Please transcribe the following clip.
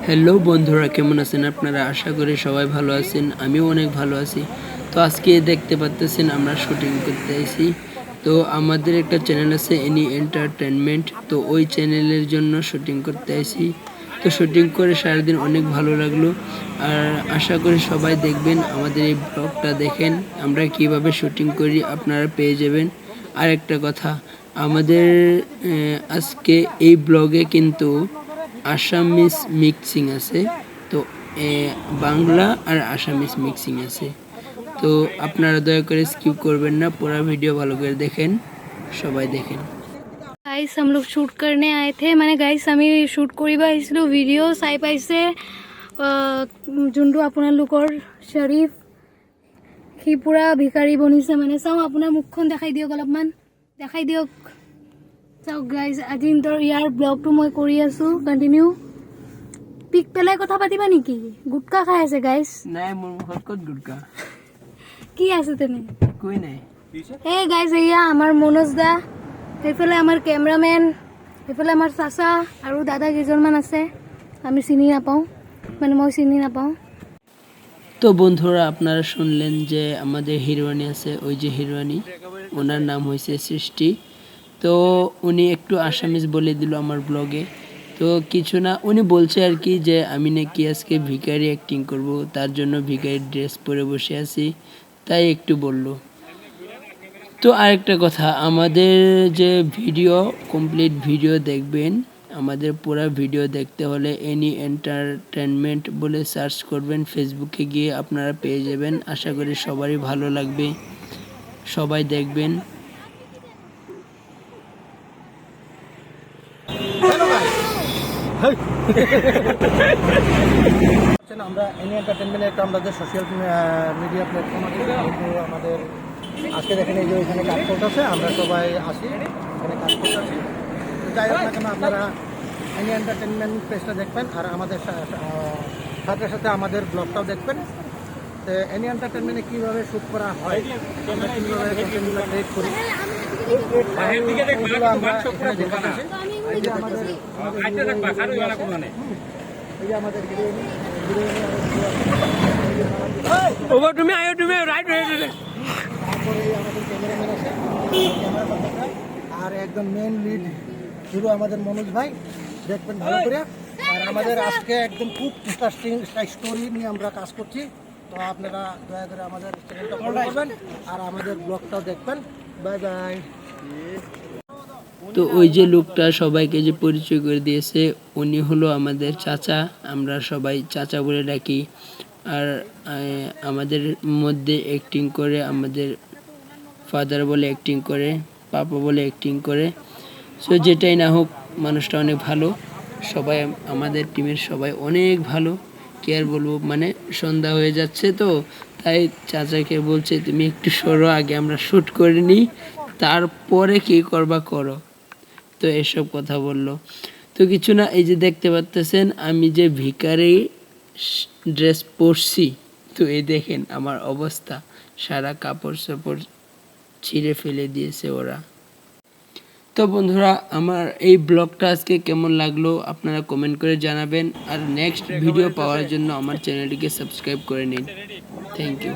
Hello বন্ধুরা, কেমন আছেন আপনারা? আশা করি সবাই ভালো আছেন। আমিও অনেক ভালো আছি। তো আজকে দেখতে পাচ্তেছেন আমরা শুটিং করতে আইছি। তো আমাদের একটা চ্যানেল আছে এনি এন্টারটেনমেন্ট, তো ওই চ্যানেলের জন্য শুটিং করতে আইছি। তো শুটিং করে সারাদিন অনেক ভালো লাগলো। আর আশা করি সবাই দেখবেন, আমাদের এই ব্লগটা দেখেন আমরা কিভাবে শুটিং করি আপনারা পেয়ে যাবেন। আর একটা কথা, আমাদের আজকে এই ব্লগে কিন্তু আসামিস মিক্সিং আছে। তো বাংলা আর আসামিস মিক্সিং আছে। তো আপনারা দয়া করে স্কিপ করবেন না, पूरा वीडियो ভালো করে দেখেন, সবাই দেখেন। गाइस हम लोग शूट करने आए थे মানে গাইস আমি শুট কৰিব আহিছিলোঁ ভিডিঅ' চাই পাইছে যোনটো আপোনালোকৰ শ্বৰীফ সি পুৰা ভিকাৰী বনিছে মানে চাওঁ আপোনাৰ মুখখন দেখাই দিয়ক, অলপমান দেখাই দিয়ক। চাওক গাইজ, আজি ইয়াৰ ব্লগটো মই কৰি আছোঁ কণ্টিনিউ। পিক পেলাই কথা পাতিবা নেকি? গুটকা খাই আছে গাইজ। নাই, মোৰ মুখত ক'ত গুটকা? কি আছে তেনে? কৈ নাই। এই গাইজ, এয়া আমাৰ মনোজ দা, সেইফালে আমাৰ কেমেৰামেন, সেইফালে আমাৰ চাচা আৰু দাদা কেইজনমান আছে। আমি চিনি নাপাওঁ, মানে মই চিনি নাপাওঁ। তো বন্ধুরা, আপনারা শুনলেন যে আমাদের হিরোইনি আছে, ওই যে হিরোইনি, ওনার নাম হয়েছে সৃষ্টি। তো উনি একটু আসামিজ বলে দিল আমার ব্লগে। তো কিছু না, উনি বলছে আর কি যে আমি নাকি আজকে ভিখারি অ্যাক্টিং করব, তার জন্য ভিখারি ড্রেস পরে বসে আছি, তাই একটু বলল। তো আরেকটা কথা, আমাদের যে ভিডিও কমপ্লিট ভিডিও দেখবেন, আমাদের পুরো ভিডিও দেখতে হলে এনি এন্টারটেনমেন্ট বলে সার্চ করবেন, ফেসবুকে গিয়ে আপনারা পেয়ে যাবেন। আশা করি সবারই ভালো লাগবে, সবাই দেখবেন। আমরা এনি এন্টারটেনমেন্ট একটা আমাদের সোশ্যাল মিডিয়া প্ল্যাটফর্ম আছে, কিন্তু আমাদের আজকে দেখেন এই যে এখানে কাজ করতেছে, আমরা সবাই আসি এখানে কাজ করতেছি। যাই হোক না কেন, আপনারা এনি এন্টারটেনমেন্ট পেজটা দেখবেন আর আমাদের সাথে সাথে আমাদের ব্লগটাও দেখবেন। তো এনি এন্টারটেনমেন্টে কীভাবে শ্যুট করা হয়, আমরা কীভাবে কন্টেন্টগুলো ক্রিয়েট করি, এইগুলো আমরা এখানে দেখাচ্ছি। এই যে আমাদের তুমি আয়ো, তুমি রাইট রাইট। তারপরে আমাদের ক্যামেরাম্যান আছে, আর একদম মেন লিড হিরো আমাদের মনোজ ভাই, দেখবেন ভালো করে। আর আমাদের আজকে একদম খুব ইন্টারেস্টিং স্টোরি নিয়ে আমরা কাজ করছি। তো আপনারা দয়া করে আমাদের চ্যানেলটা ফলো করবেন আর আমাদের ব্লগটাও দেখবেন। Bye bye. তো ওই যে লোকটা সবাইকে যে পরিচয় করে দিয়েছে, উনি হলো আমাদের চাচা, আমরা সবাই চাচা বলে ডাকি। আর আমাদের মধ্যে অ্যাক্টিং করে, আমাদের ফাদার বলে অ্যাক্টিং করে, পাপা বলে অ্যাক্টিং করে। সো যেটাই না হোক, মানুষটা অনেক ভালো। সবাই আমাদের টিমের সবাই অনেক ভালো, কি আর বলবো, মানে সন্ধ্যা হয়ে যাচ্ছে, তো তাই চাচাকে বলছে তুমি একটু সরো, আগে আমরা শ্যুট করে নিই, তারপরে কী করবা করো। তো এসব কথা বলল। তো কিছু না, এই যে দেখতে পাচ্তেছেন আমি যে ভিখারি ড্রেস পরছি, তো এই দেখেন আমার অবস্থা, সারা কাপড় চাপড় ছিঁড়ে ফেলে দিয়েছে ওরা। তো বন্ধুরা, আমার এই ব্লগটা আজকে কেমন লাগলো আপনারা কমেন্ট করে জানাবেন। আর নেক্সট ভিডিও পাওয়ার জন্য আমার চ্যানেলটিকে সাবস্ক্রাইব করে নিন। Thank you.